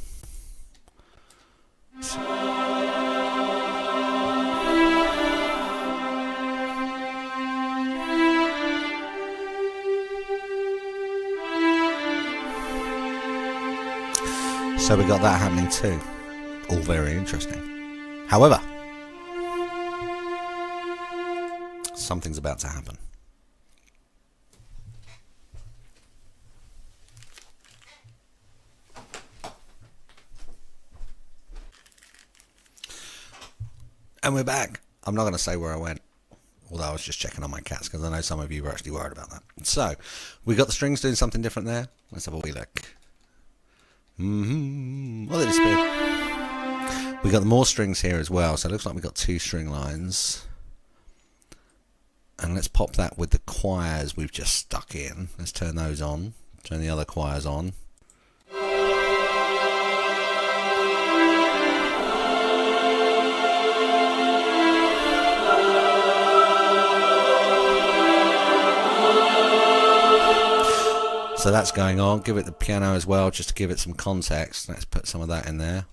we got that happening too. All very interesting. However, something's about to happen. And we're back. I'm not going to say where I went, although I was just checking on my cats because I know some of you were actually worried about that. So, we got the strings doing something different there. Let's have a wee look. Well, they disappeared. We got more strings here as well, so it looks like we've got two string lines. And let's pop that with the choirs we've just stuck in. Let's turn those on. Turn the other choirs on. So that's going on. Give it the piano as well, just to give it some context. Let's put some of that in there.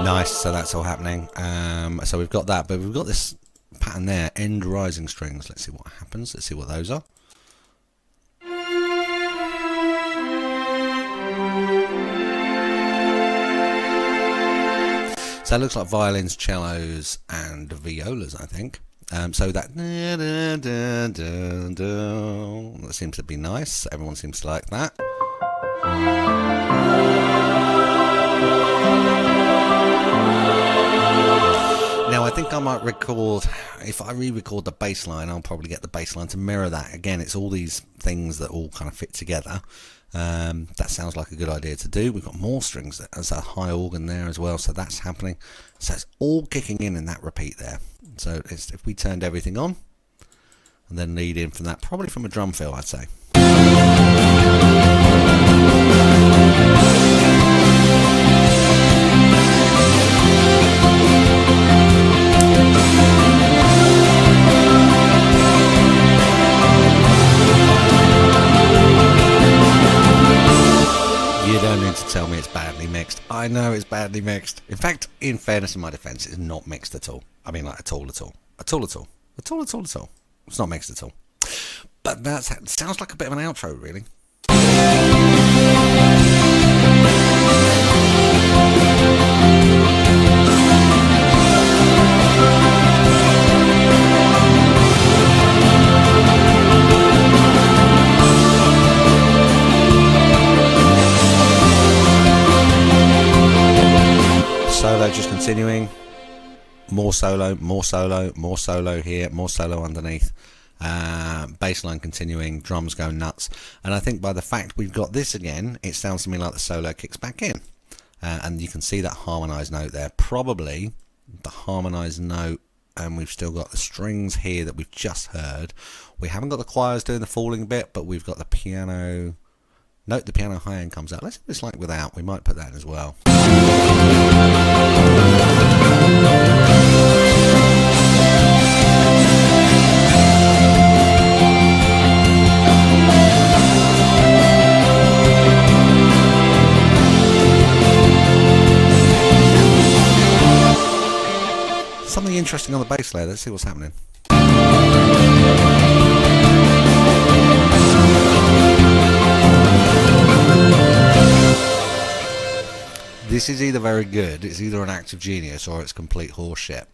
Nice, so that's all happening. So we've got that, but we've got this pattern there, end rising strings. Let's see what happens. Let's see what those are. So it looks like violins, cellos, and violas, I think. So that seems to be nice. Everyone seems to like that. Now I think I might record, if I re-record the bass line, I'll probably get the bass line to mirror that. Again, it's all these things that all kind of fit together. That sounds like a good idea to do. We've got more strings. There's a high organ there as well, so that's happening. So it's all kicking in that repeat there. So if we turned everything on and then lead in from that, probably from a drum fill, I'd say. You don't need to tell me it's badly mixed. I know it's badly mixed. In fact, in fairness, in my defence, it's not mixed at all. I mean, like, at all. It's not mixed at all. But that sounds like a bit of an outro, really. Solo just continuing, more solo here, more solo underneath, bass line continuing, drums going nuts, and I think by the fact we've got this again, it sounds to me like the solo kicks back in, and you can see that harmonised note there, probably the harmonised note, and we've still got the strings here that we've just heard. We haven't got the choirs doing the falling bit, but we've got the piano. Note the piano high end comes out. Let's see what it's like without. We might put that in as well. Something interesting on the bass layer. Let's see what's happening. This is either very good, it's either an act of genius, or it's complete horseshit.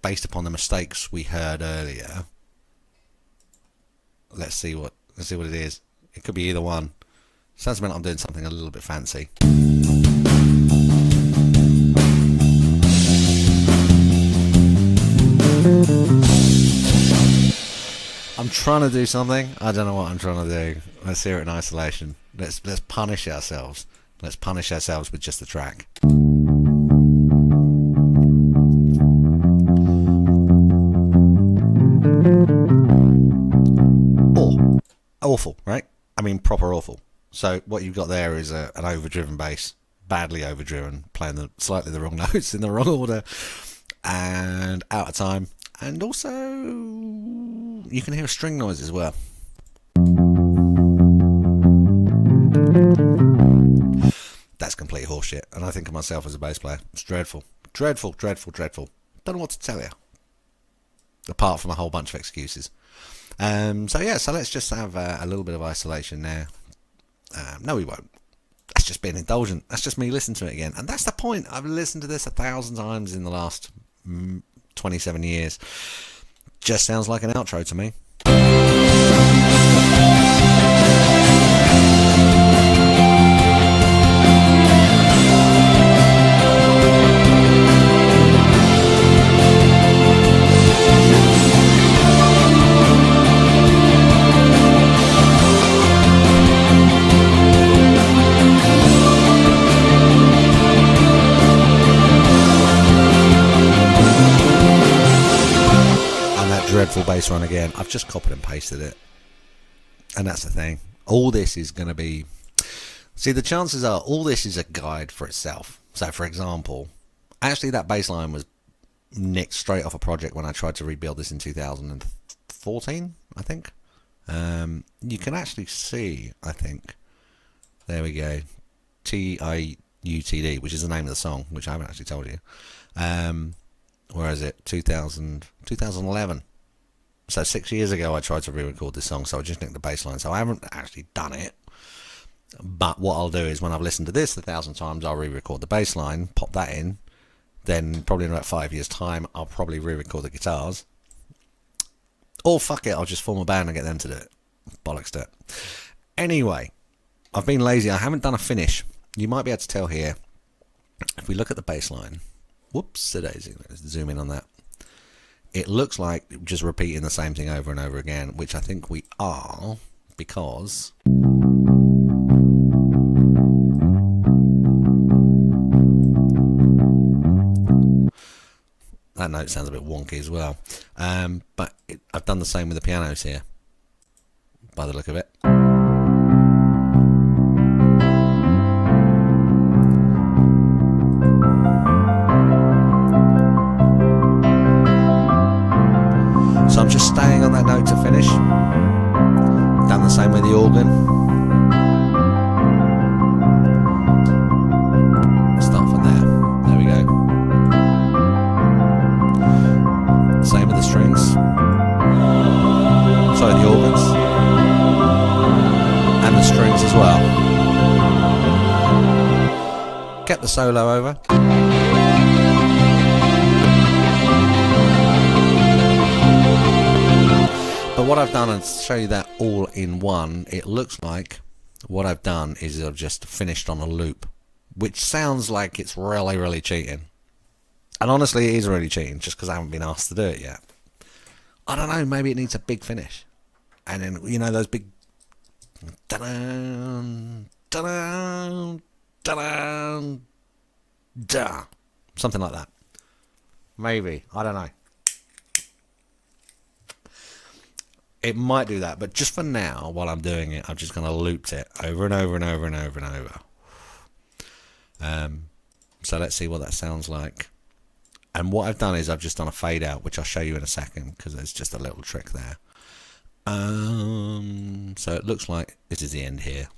Based upon the mistakes we heard earlier. Let's see what it is. It could be either one. Sounds like I'm doing something a little bit fancy. I'm trying to do something. I don't know what I'm trying to do. Let's hear it in isolation. Let's punish ourselves. Let's punish ourselves with just the track. Oh, awful, right? I mean, proper awful. So what you've got there is an overdriven bass, badly overdriven, playing slightly the wrong notes in the wrong order, and out of time. And also, you can hear a string noise as well. That's complete horseshit, and I think of myself as a bass player. It's dreadful. Dreadful. Don't know what to tell you. Apart from a whole bunch of excuses. So let's just have a little bit of isolation there. No, we won't. That's just being indulgent. That's just me listening to it again. And that's the point. I've listened to this 1,000 times in the last 27 years. Just sounds like an outro to me. Dreadful bass run again. I've just copied and pasted it, and that's the thing. All this is going to be See, the chances are all this is a guide for itself. So, for example, actually that bass line was nicked straight off a project when I tried to rebuild this in 2014, I think. You can actually see, I think, there we go, TIUTD, which is the name of the song, which I haven't actually told you. Where is it? 2011. So 6 years ago I tried to re-record this song, so I just nicked the bass line. So I haven't actually done it. But what I'll do is when I've listened to this 1,000 times, I'll re-record the bass line, pop that in. Then probably in about 5 years' time, I'll probably re-record the guitars. Or fuck it, I'll just form a band and get them to do it. Bollocks to it. Anyway, I've been lazy. I haven't done a finish. You might be able to tell here. If we look at the bass line, whoops, let's zoom in on that. It looks like just repeating the same thing over and over again, which I think we are, because that note sounds a bit wonky as well. But I've done the same with the pianos here, by the look of it. So I'm just staying on that note to finish. Done the same with the organ. Start from there. There we go. Same with the strings. Sorry, the organs. And the strings as well. Kept the solo over. But what I've done, and to show you that all in one, it looks like what I've done is I've just finished on a loop, which sounds like it's really, really cheating. And honestly, it is really cheating, just because I haven't been asked to do it yet. I don't know, maybe it needs a big finish. And then, you know, those big... Da-dun, da-dun, da-dun, da. Something like that. Maybe. I don't know. It might do that, but just for now, while I'm doing it, I'm just going to loop it over and over and over and over and over. So let's see what that sounds like. And what I've done is I've just done a fade out, which I'll show you in a second, because there's just a little trick there. So it looks like this is the end here.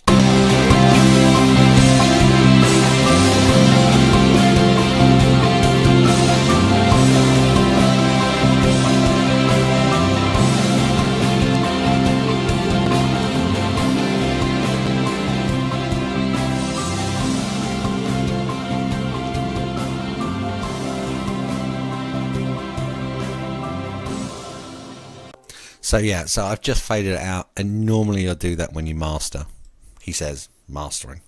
So yeah, so I've just faded it out, and normally I do that when you master. He says mastering.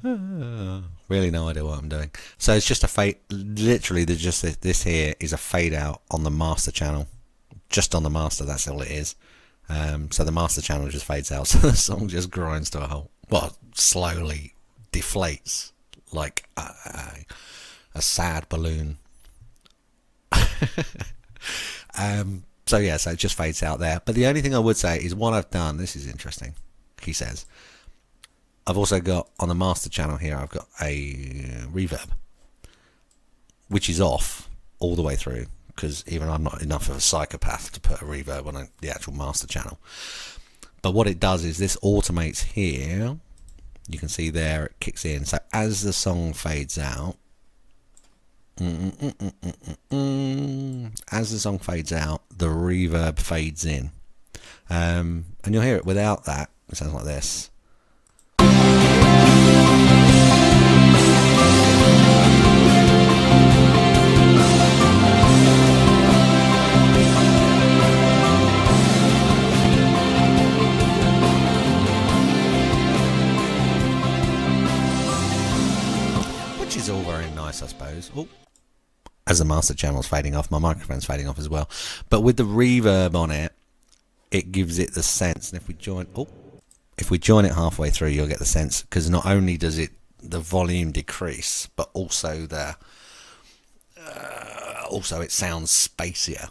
Really no idea what I'm doing. So it's just a fade. Literally, there's just this here is a fade out on the master channel, just on the master. That's all it is. So the master channel just fades out, so the song just grinds to a halt. Well, slowly deflates like a sad balloon. So yeah, so it just fades out there. But the only thing I would say is what I've done, this is interesting, he says, I've also got on the master channel here, I've got a reverb, which is off all the way through, because even I'm not enough of a psychopath to put a reverb on the actual master channel. But what it does is this automates here, you can see there, it kicks in. So as the song fades out, as the song fades out, the reverb fades in, and you'll hear it without that. It sounds like this. Which is all very nice, I suppose. Oh. As the master channel's fading off, my microphone's fading off as well. But with the reverb on it, it gives it the sense. And if we join it halfway through, you'll get the sense, because not only does the volume decrease, but also it sounds spacier.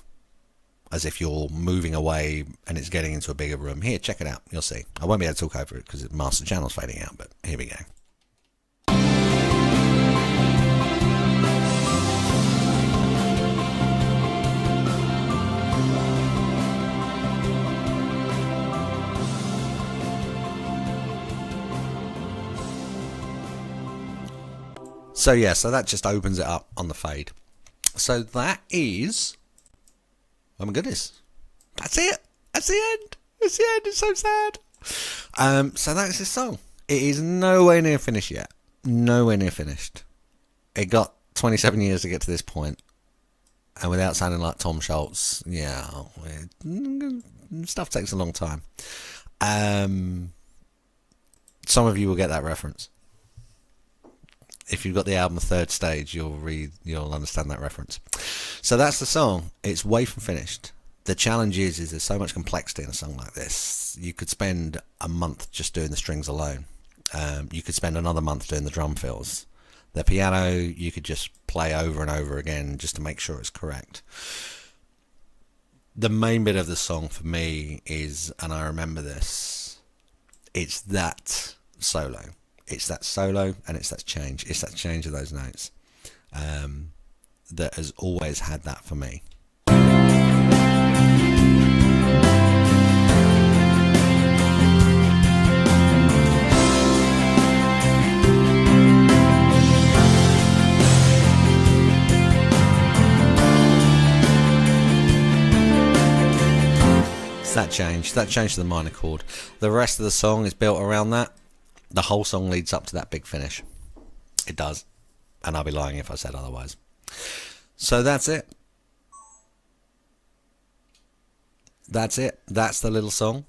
as if you're moving away and it's getting into a bigger room. Here, check it out. You'll see. I won't be able to talk over it because the master channel's fading out, but here we go. So yeah, so that just opens it up on the fade. So that is, oh my goodness, that's it. That's the end. That's the end. It's so sad. So that's this song. It is nowhere near finished yet. Nowhere near finished. It got 27 years to get to this point, and without sounding like Tom Schultz, yeah, stuff takes a long time. Some of you will get that reference. If you've got the album Third Stage, you'll understand that reference. So that's the song. It's way from finished. The challenge is there's so much complexity in a song like this. You could spend a month just doing the strings alone. You could spend another month doing the drum fills. The piano, you could just play over and over again just to make sure it's correct. The main bit of the song for me is, and I remember this, it's that solo. It's that solo and it's that change. It's that change of those notes that has always had that for me. It's that change to the minor chord. The rest of the song is built around that. The whole song leads up to that big finish. It does. And I'll be lying if I said otherwise. So that's it. That's it. That's the little song.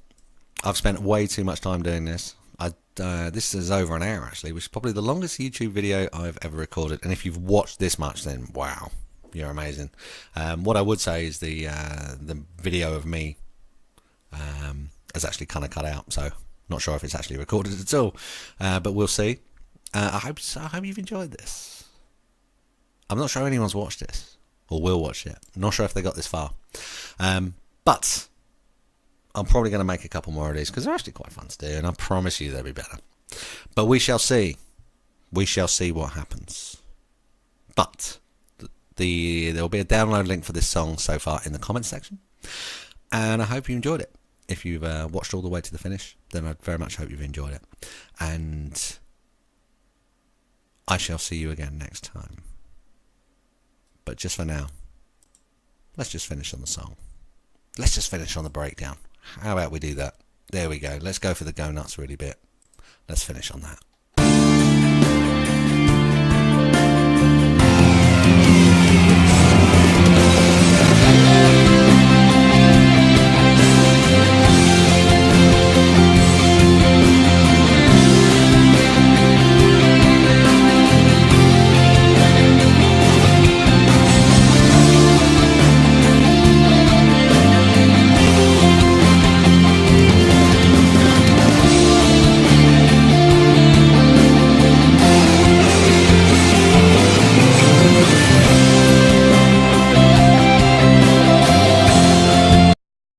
I've spent way too much time doing this. This is over an hour, actually, which is probably the longest YouTube video I've ever recorded. And if you've watched this much, then wow, you're amazing. What I would say is the video of me is actually kind of cut out. So not sure if it's actually recorded at all, but we'll see. I hope you've enjoyed this. I'm not sure anyone's watched this or will watch it. I'm not sure if they got this far, but I'm probably going to make a couple more of these because they're actually quite fun to do, and I promise you they'll be better. But we shall see. We shall see what happens. But there'll be a download link for this song so far in the comments section, and I hope you enjoyed it. If you've watched all the way to the finish, then I very much hope you've enjoyed it. And I shall see you again next time. But just for now, let's just finish on the song. Let's just finish on the breakdown. How about we do that? There we go. Let's go for the go nuts really bit. Let's finish on that.